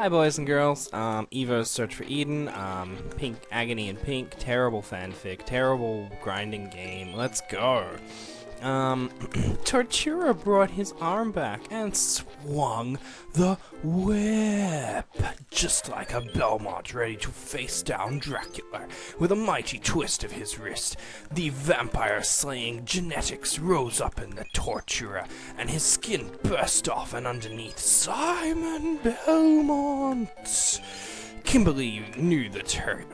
Hi boys and girls, E.V.O.'s Search for Eden, Pink, Agony and Pink, terrible fanfic, terrible grinding game, let's go. Tortura brought his arm back and swung the whip, just like a Belmont ready to face down Dracula. With a mighty twist of his wrist, the vampire-slaying genetics rose up in the Tortura, and his skin burst off, and underneath, Simon Belmont. Kimberly knew that her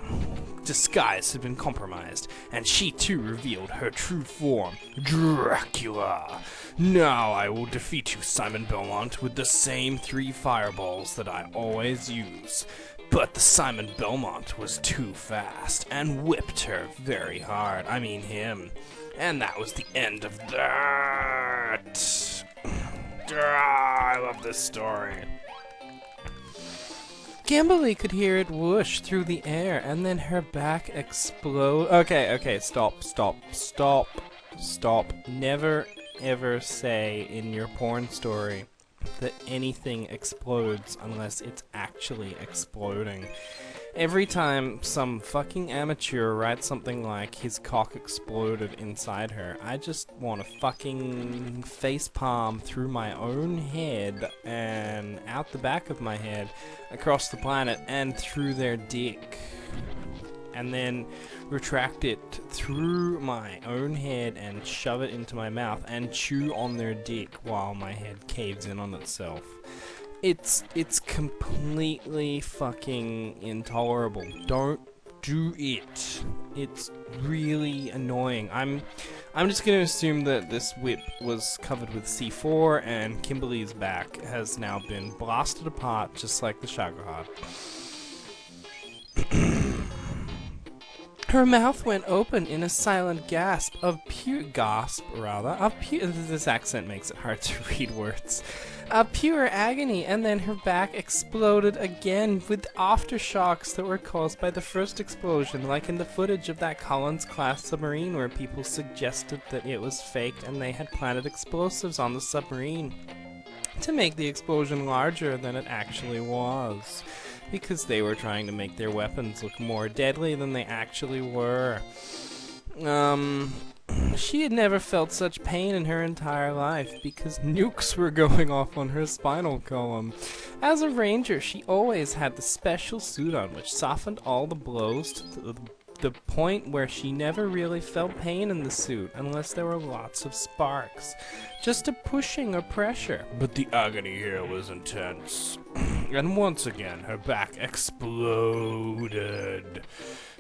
disguise had been compromised, and she too revealed her true form, Dracula. Now I will defeat you, Simon Belmont, with the same 3 fireballs that I always use. But the Simon Belmont was too fast, and whipped her very hard. I mean him. And that was the end of that. I love this story. Kimberly could hear it whoosh through the air, and then her back explode. Okay, stop. Never ever say in your porn story that anything explodes unless it's actually exploding. Every time some fucking amateur writes something like his cock exploded inside her, I just want to fucking facepalm through my own head and out the back of my head across the planet and through their dick. And then retract it through my own head and shove it into my mouth and chew on their dick while my head caves in on itself. It's completely fucking intolerable. Don't do it. It's really annoying. I'm just gonna assume that this whip was covered with C4 and Kimberly's back has now been blasted apart just like the Shagohod. Her mouth went open in a silent gasp of pure this accent makes it hard to read words. Pure agony, and then her back exploded again with aftershocks that were caused by the first explosion, like in the footage of that Collins-class submarine where people suggested that it was faked and they had planted explosives on the submarine to make the explosion larger than it actually was, because they were trying to make their weapons look more deadly than they actually were. She had never felt such pain in her entire life because nukes were going off on her spinal column. As a ranger, she always had the special suit on which softened all the blows to the point where she never really felt pain in the suit unless there were lots of sparks. Just a pushing or pressure. But the agony here was intense. And once again, her back exploded.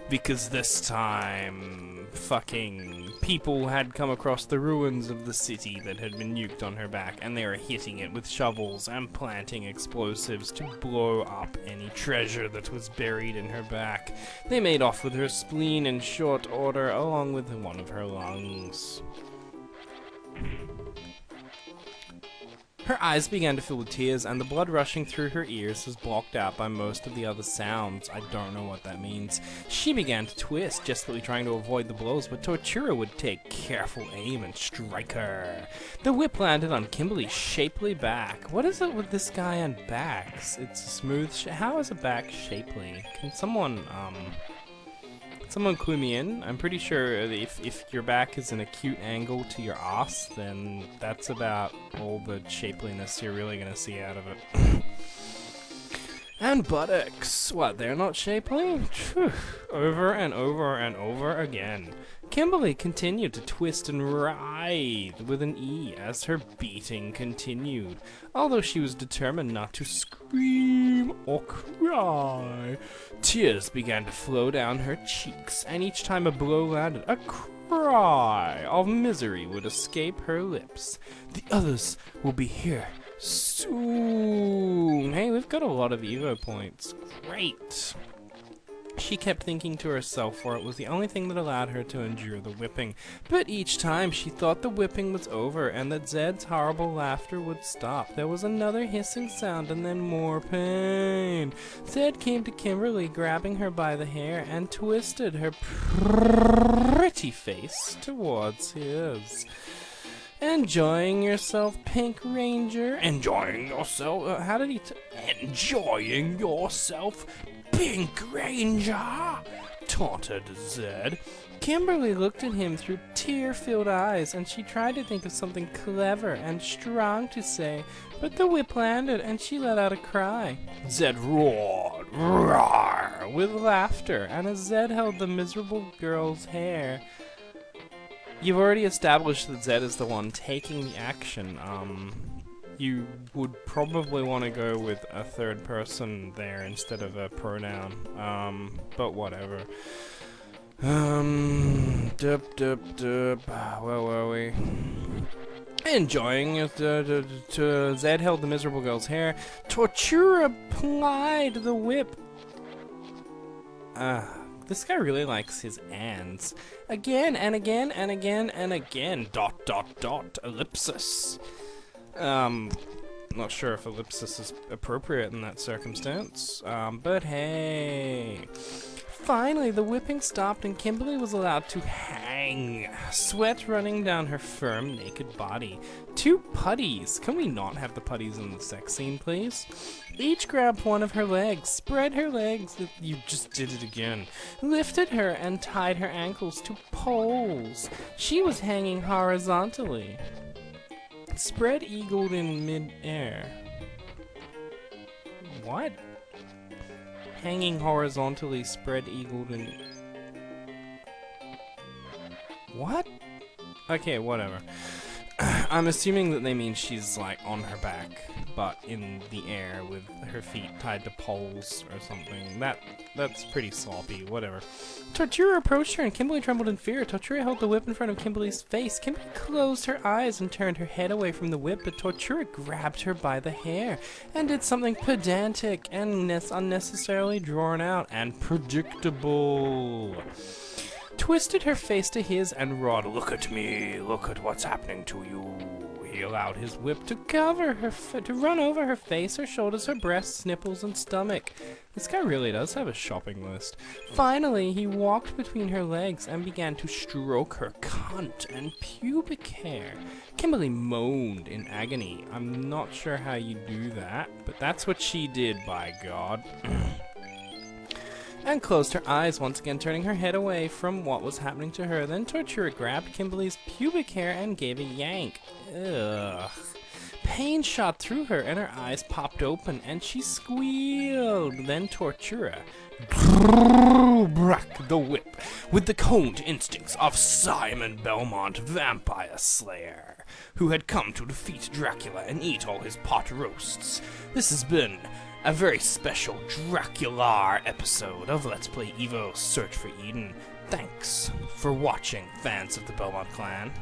Because this time, fucking people had come across the ruins of the city that had been nuked on her back, and they were hitting it with shovels and planting explosives to blow up any treasure that was buried in her back. They made off with her spleen in short order, along with one of her lungs. Her eyes began to fill with tears, and the blood rushing through her ears was blocked out by most of the other sounds. I don't know what that means. She began to twist, desperately trying to avoid the blows, but Tortura would take careful aim and strike her. The whip landed on Kimberly's shapely back. What is it with this guy and backs? It's a smooth how is a back shapely? Can someone clue me in? I'm pretty sure if your back is an acute angle to your ass, then that's about all the shapeliness you're really gonna see out of it. And buttocks. What, they're not shapely? Phew. Over and over and over again. Kimberly continued to twist and writhe with an E as her beating continued, although she was determined not to scream or cry. Tears began to flow down her cheeks, and each time a blow landed, a cry of misery would escape her lips. The others will be here soon. Hey, we've got a lot of E.V.O. points. Great. She kept thinking to herself, for it was the only thing that allowed her to endure the whipping. But each time she thought the whipping was over and that Zed's horrible laughter would stop. There was another hissing sound and then more pain. Zed came to Kimberly, grabbing her by the hair, and twisted her pretty face towards his. Enjoying yourself, Pink Ranger? Enjoying yourself? How did he enjoying yourself, Pink Ranger? Taunted Zed. Kimberly looked at him through tear-filled eyes, and she tried to think of something clever and strong to say, but the whip landed, and she let out a cry. Zed roared, roar, with laughter, and as Zed held the miserable girl's hair... You've already established that Zed is the one taking the action. You would probably want to go with a third person there instead of a pronoun. But whatever. Where were we? Enjoying it, Zed held the miserable girl's hair. Tortura plied the whip. This guy really likes his ands. Again and again and again and again. ... Ellipsis. Not sure if ellipsis is appropriate in that circumstance. But hey. Finally, the whipping stopped and Kimberly was allowed to hang, sweat running down her firm, naked body. 2 putties. Can we not have the putties in the sex scene, please? Each grabbed one of her legs, spread her legs, you just did it again, lifted her and tied her ankles to poles. She was hanging horizontally, spread-eagled in mid-air. What? Hanging horizontally, spread-eagled in... What? Okay, whatever. I'm assuming that they mean she's, like, on her back, but in the air with her feet tied to poles or something. That's pretty sloppy, whatever. Tortura approached her and Kimberly trembled in fear. Tortura held the whip in front of Kimberly's face. Kimberly closed her eyes and turned her head away from the whip, but Tortura grabbed her by the hair and did something pedantic and unnecessarily drawn out and predictable. Twisted her face to his and roared, "Look at me, look at what's happening to you." He allowed his whip to cover her, to run over her face, her shoulders, her breasts, nipples, and stomach. This guy really does have a shopping list. Finally, he walked between her legs and began to stroke her cunt and pubic hair. Kimberly moaned in agony. I'm not sure how you do that, but that's what she did, by God. And closed her eyes, once again turning her head away from what was happening to her. Then Tortura grabbed Kimberly's pubic hair and gave a yank. Ugh. Pain shot through her and her eyes popped open and she squealed. Then Tortura brak the whip with the cold instincts of Simon Belmont, vampire slayer, who had come to defeat Dracula and eat all his pot roasts. This has been a very special Dracular episode of Let's Play E.V.O. Search for Eden. Thanks for watching, fans of the Belmont clan.